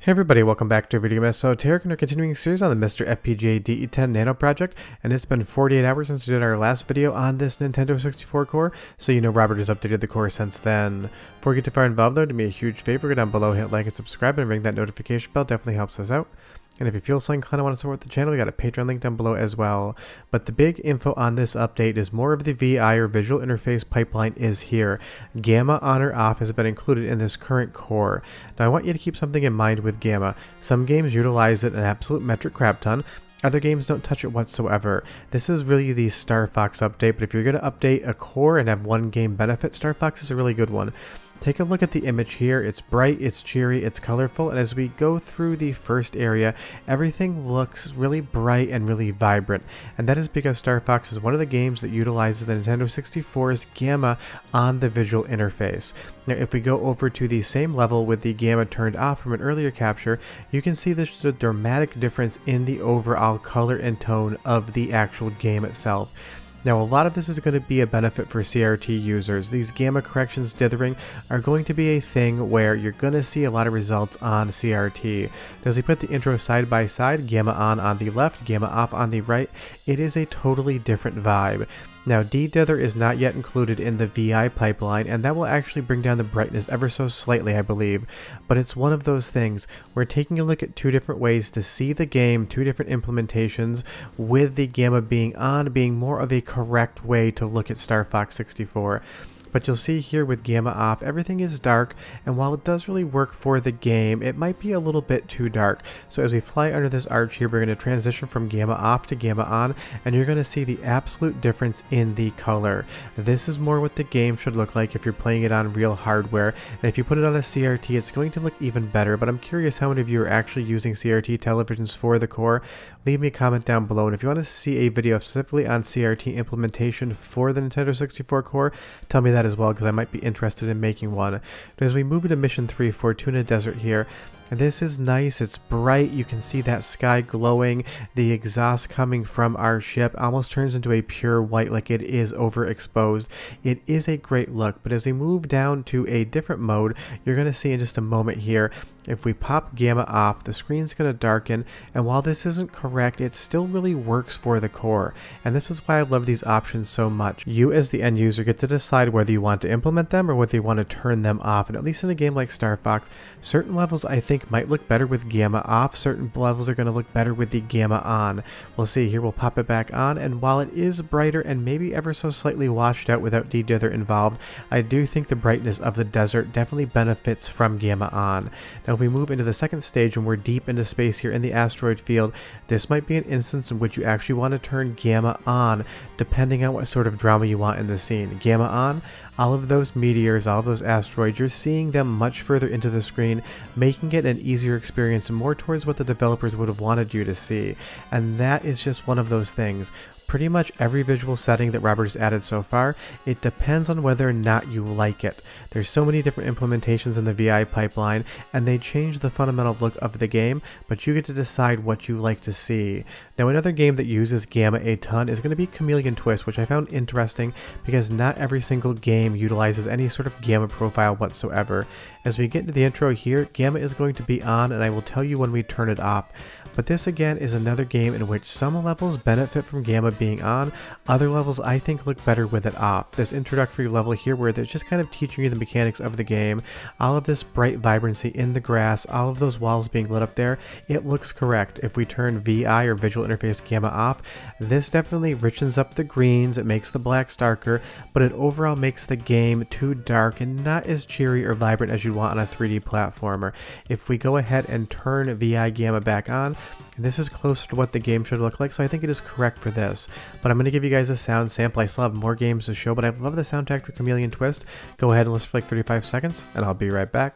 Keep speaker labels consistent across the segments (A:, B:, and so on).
A: Hey everybody, welcome back to Video Mess. So Tarek and our continuing series on the Mr. FPGA DE10 Nano project, and it's been 48 hours since we did our last video on this Nintendo 64 core, so you know Robert has updated the core since then. Before we get too far involved though, do me a huge favor, go down below, hit like and subscribe, and ring that notification bell, definitely helps us out. And if you feel so inclined to want to support the channel, we got a Patreon link down below as well. But the big info on this update is more of the VI or visual interface pipeline is here. Gamma on or off has been included in this current core. Now I want you to keep something in mind with Gamma. Some games utilize it an absolute metric crap ton. Other games don't touch it whatsoever. This is really the Star Fox update, but if you're going to update a core and have one game benefit, Star Fox is a really good one. Take a look at the image here. It's bright, it's cheery, it's colorful, and as we go through the first area, everything looks really bright and really vibrant. And that is because Star Fox is one of the games that utilizes the Nintendo 64's Gamma on the visual interface. Now, if we go over to the same level with the Gamma turned off from an earlier capture, you can see there's a dramatic difference in the overall color and tone of the actual game itself. Now, a lot of this is going to be a benefit for CRT users. These gamma corrections dithering are going to be a thing where you're going to see a lot of results on CRT. As we put the intro side by side, gamma on the left, gamma off on the right, it is a totally different vibe. Now, de-dither is not yet included in the VI pipeline, and that will actually bring down the brightness ever so slightly, I believe. But it's one of those things. We're taking a look at two different ways to see the game, two different implementations, with the gamma being on being more of a correct way to look at Star Fox 64. But you'll see here with gamma off, everything is dark, and while it does really work for the game, it might be a little bit too dark. So as we fly under this arch here, we're going to transition from gamma off to gamma on, and you're going to see the absolute difference in the color. This is more what the game should look like if you're playing it on real hardware, and if you put it on a CRT, it's going to look even better. But I'm curious how many of you are actually using CRT televisions for the core. Leave me a comment down below, and if you want to see a video specifically on CRT implementation for the Nintendo 64 core, tell me that as well, because I might be interested in making one. But as we move into Mission 3, Fortuna Desert here, this is nice, it's bright, you can see that sky glowing, the exhaust coming from our ship almost turns into a pure white like it is overexposed. It is a great look, but as we move down to a different mode, you're going to see in just a moment here, if we pop gamma off, the screen's going to darken, and while this isn't correct, it still really works for the core. And this is why I love these options so much. You as the end user get to decide whether you want to implement them or whether you want to turn them off. And at least in a game like Star Fox, certain levels I think might look better with gamma off, certain levels are going to look better with the gamma on. We'll see here, we'll pop it back on, and while it is brighter and maybe ever so slightly washed out without de-dither involved, I do think the brightness of the desert definitely benefits from gamma on. Now if we move into the second stage and we're deep into space here in the asteroid field, this might be an instance in which you actually want to turn gamma on depending on what sort of drama you want in the scene. Gamma on, all of those meteors, all of those asteroids, you're seeing them much further into the screen, making it an easier experience and more towards what the developers would have wanted you to see. And that is just one of those things. Pretty much every visual setting that Robert has added so far, it depends on whether or not you like it. There's so many different implementations in the VI pipeline, and they change the fundamental look of the game, but you get to decide what you like to see. Now, another game that uses gamma a ton is going to be Chameleon Twist, which I found interesting because not every single game utilizes any sort of gamma profile whatsoever. As we get into the intro here, gamma is going to be on, and I will tell you when we turn it off. But this again is another game in which some levels benefit from gamma being on, other levels I think look better with it off. This introductory level here where they're just kind of teaching you the mechanics of the game, all of this bright vibrancy in the grass, all of those walls being lit up there, it looks correct. If we turn VI or visual interface gamma off, this definitely richens up the greens, it makes the blacks darker, but it overall makes the game too dark and not as cheery or vibrant as you want on a 3D platformer. If we go ahead and turn VI gamma back on, this is closer to what the game should look like, so I think it is correct for this. But I'm going to give you guys a sound sample. I still have more games to show, but I love the soundtrack for Chameleon Twist. Go ahead and listen for like 35 seconds, and I'll be right back.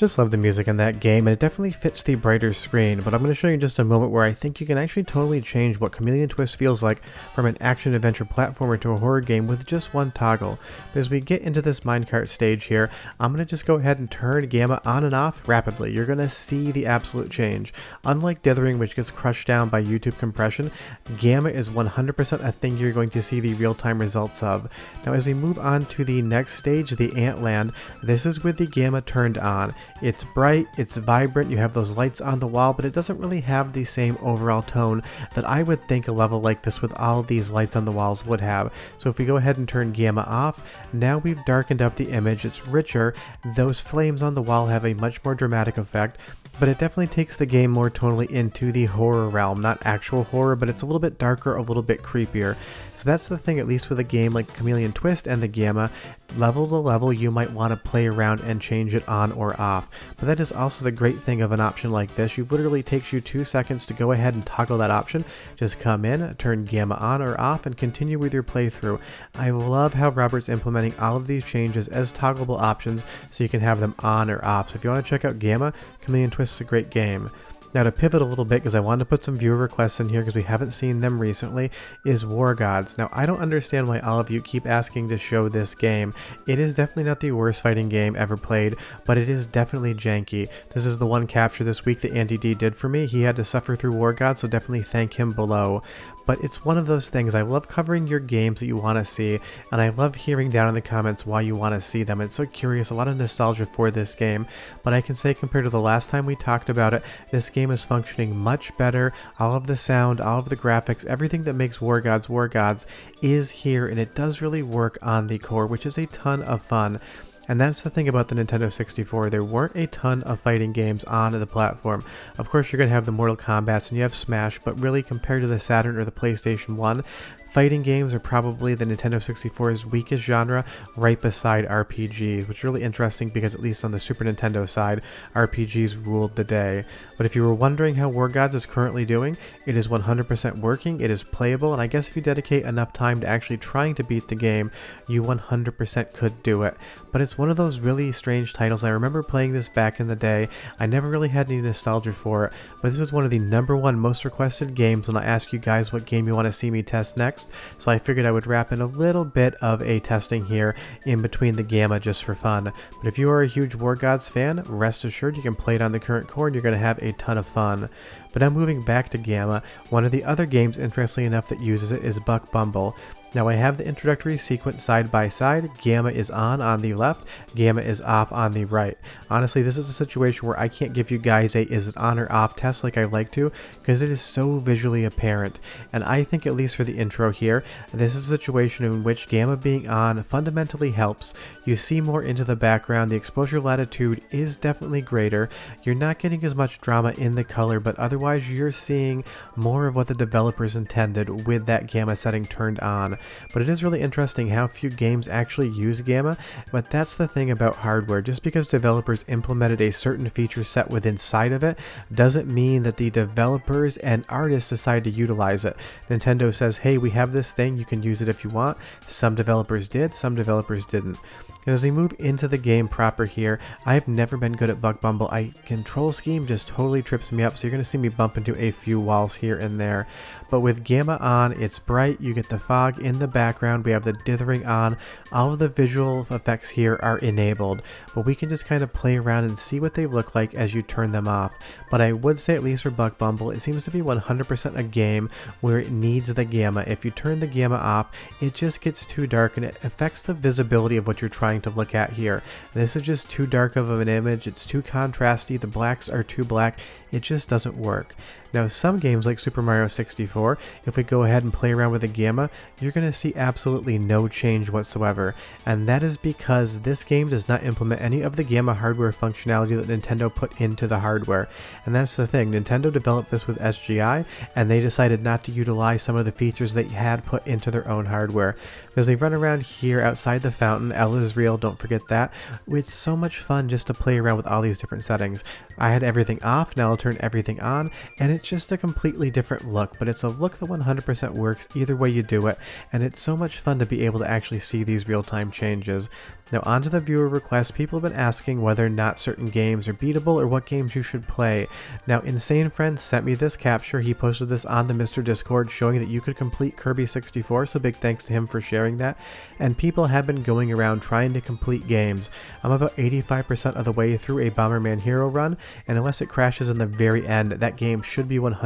A: Just love the music in that game, and it definitely fits the brighter screen, but I'm going to show you in just a moment where I think you can actually totally change what Chameleon Twist feels like from an action-adventure platformer to a horror game with just one toggle. But as we get into this minecart stage here, I'm going to just go ahead and turn Gamma on and off rapidly. You're going to see the absolute change. Unlike Dithering, which gets crushed down by YouTube compression, Gamma is 100% a thing you're going to see the real-time results of. Now as we move on to the next stage, the Antland, this is with the Gamma turned on. It's bright, it's vibrant, you have those lights on the wall, but it doesn't really have the same overall tone that I would think a level like this with all of these lights on the walls would have. So if we go ahead and turn Gamma off, now we've darkened up the image, it's richer, those flames on the wall have a much more dramatic effect, but it definitely takes the game more tonally into the horror realm. Not actual horror, but it's a little bit darker, a little bit creepier. So that's the thing, at least with a game like Chameleon Twist and the Gamma, level to level you might want to play around and change it on or off. But that is also the great thing of an option like this. You literally takes you 2 seconds to go ahead and toggle that option. Just come in, turn Gamma on or off, and continue with your playthrough. I love how Robert's implementing all of these changes as toggleable options so you can have them on or off. So if you want to check out Gamma, Chameleon Twist is a great game. Now to pivot a little bit, because I wanted to put some viewer requests in here because we haven't seen them recently, is War Gods. Now I don't understand why all of you keep asking to show this game. It is definitely not the worst fighting game ever played, but it is definitely janky. This is the one capture this week that Andy D did for me. He had to suffer through War Gods, so definitely thank him below. But it's one of those things. I love covering your games that you want to see, and I love hearing down in the comments why you want to see them. It's so curious, a lot of nostalgia for this game, but I can say compared to the last time we talked about it, this game is functioning much better. All of the sound, all of the graphics, everything that makes War Gods is here, and it does really work on the core, which is a ton of fun. And that's the thing about the Nintendo 64, there weren't a ton of fighting games on the platform. Of course you're going to have the Mortal Kombats and you have Smash, but really compared to the Saturn or the PlayStation 1, fighting games are probably the Nintendo 64's weakest genre, right beside RPGs, which is really interesting because at least on the Super Nintendo side, RPGs ruled the day. But if you were wondering how War Gods is currently doing, it is 100% working, it is playable, and I guess if you dedicate enough time to actually trying to beat the game, you 100% could do it. But it's one of those really strange titles. I remember playing this back in the day. I never really had any nostalgia for it, but this is one of the #1 most requested games when I ask you guys what game you want to see me test next. So I figured I would wrap in a little bit of a testing here in between the Gamma just for fun. But if you are a huge War Gods fan, rest assured you can play it on the current core and you're going to have a ton of fun. But now moving back to Gamma, one of the other games interestingly enough that uses it is Buck Bumble. Now I have the introductory sequence side by side. Gamma is on the left, Gamma is off on the right. Honestly, this is a situation where I can't give you guys a is it on or off test like I like to, because it is so visually apparent. And I think at least for the intro here, this is a situation in which Gamma being on fundamentally helps. You see more into the background, the exposure latitude is definitely greater, you're not getting as much drama in the color, but otherwise you're seeing more of what the developers intended with that Gamma setting turned on. But it is really interesting how few games actually use Gamma, but that's the thing about hardware. Just because developers implemented a certain feature set within inside of it doesn't mean that the developers and artists decide to utilize it. Nintendo says, hey, we have this thing, you can use it if you want. Some developers did, some developers didn't. And as we move into the game proper here, I've never been good at Buck Bumble. Control scheme just totally trips me up, so you're going to see me bump into a few walls here and there. But with Gamma on, it's bright, you get the fog in the background, we have the dithering on, all of the visual effects here are enabled. But we can just kind of play around and see what they look like as you turn them off. But I would say at least for Buck Bumble, it seems to be 100% a game where it needs the Gamma. If you turn the Gamma off, it just gets too dark and it affects the visibility of what you're trying to look at here. This is just too dark of an image, it's too contrasty, the blacks are too black, it just doesn't work. Now some games like Super Mario 64, if we go ahead and play around with the Gamma, you're going to see absolutely no change whatsoever, and that is because this game does not implement any of the Gamma hardware functionality that Nintendo put into the hardware. And that's the thing, Nintendo developed this with SGI, and they decided not to utilize some of the features they had put into their own hardware. As they run around here outside the fountain, L is real, don't forget that. It's so much fun just to play around with all these different settings. I had everything off, now I'll turn everything on, and it's just a completely different look, but it's a look that 100% works either way you do it, and it's so much fun to be able to actually see these real-time changes. Now onto the viewer requests. People have been asking whether or not certain games are beatable or what games you should play. Now Insane Friend sent me this capture. He posted this on the Mr. Discord showing that you could complete Kirby 64, so big thanks to him for sharing that. And people have been going around trying to complete games. I'm about 85% of the way through a Bomberman Hero run, and unless it crashes in the very end, that game should be 100%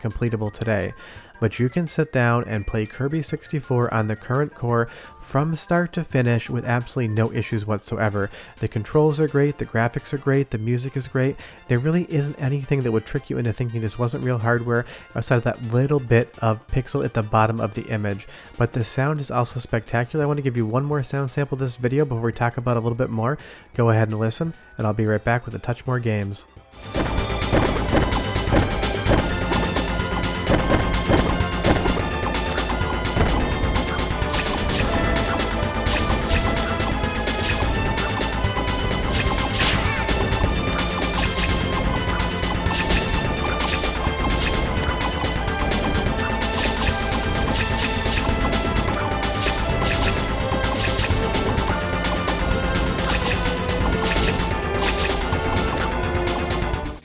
A: completable today. But you can sit down and play Kirby 64 on the current core from start to finish with absolutely no issues whatsoever. The controls are great, the graphics are great, the music is great. There really isn't anything that would trick you into thinking this wasn't real hardware outside of that little bit of pixel at the bottom of the image. But the sound is also spectacular. I want to give you one more sound sample of this video before we talk about it a little bit more. Go ahead and listen, and I'll be right back with a touch more games.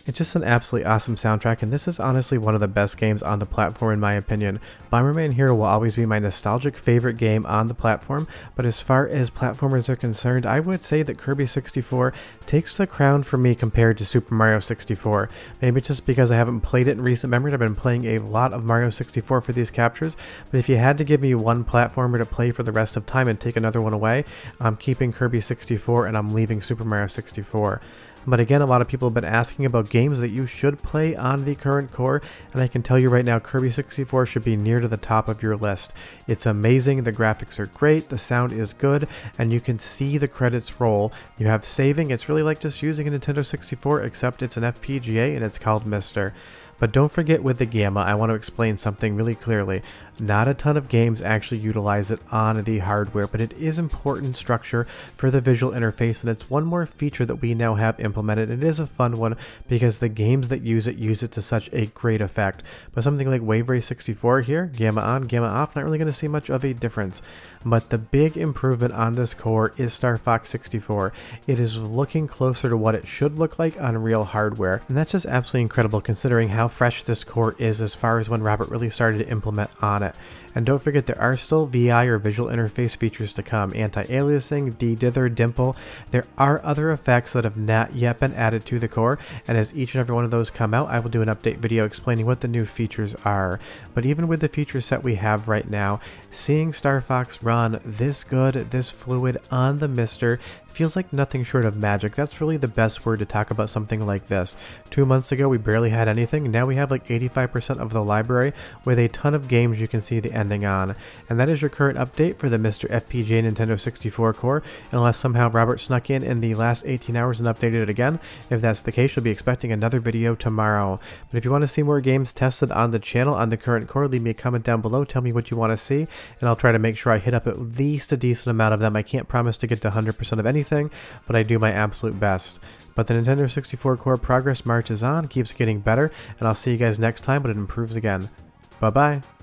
A: It's just an absolutely awesome soundtrack, and this is honestly one of the best games on the platform in my opinion. Bomberman Hero will always be my nostalgic favorite game on the platform, but as far as platformers are concerned, I would say that Kirby 64 takes the crown for me compared to Super Mario 64. Maybe it's just because I haven't played it in recent memory. I've been playing a lot of Mario 64 for these captures, but if you had to give me one platformer to play for the rest of time and take another one away, I'm keeping Kirby 64 and I'm leaving Super Mario 64. But again, a lot of people have been asking about games that you should play on the current core, and I can tell you right now, Kirby 64 should be near to the top of your list. It's amazing, the graphics are great, the sound is good, and you can see the credits roll. You have saving. It's really like just using a Nintendo 64, except it's an FPGA and it's called Mister. But don't forget, with the Gamma, I want to explain something really clearly. Not a ton of games actually utilize it on the hardware, but it is important structure for the visual interface, and it's one more feature that we now have implemented. It is a fun one because the games that use it to such a great effect. But something like Wave Race 64 here, Gamma on, Gamma off, not really going to see much of a difference. But the big improvement on this core is Star Fox 64. It is looking closer to what it should look like on real hardware, and that's just absolutely incredible considering how fresh this core is as far as when Robert really started to implement on it. And don't forget, there are still VI or visual interface features to come. Anti-aliasing, de-dither, dimple. There are other effects that have not yet been added to the core, and as each and every one of those come out, I will do an update video explaining what the new features are. But even with the feature set we have right now, seeing Star Fox run this good, this fluid on the Mister feels like nothing short of magic. That's really the best word to talk about something like this. 2 months ago we barely had anything, now we have like 85% of the library with a ton of games you can see the ending on. And that is your current update for the Mr. FPGA Nintendo 64 core, unless somehow Robert snuck in the last 18 hours and updated it again. If that's the case, you'll be expecting another video tomorrow. But if you want to see more games tested on the channel on the current core, leave me a comment down below, tell me what you want to see, and I'll try to make sure I hit up at least a decent amount of them. I can't promise to get to 100% of anything, but I do my absolute best. But the Nintendo 64 core progress marches on, keeps getting better, and I'll see you guys next time when it improves again. Bye bye.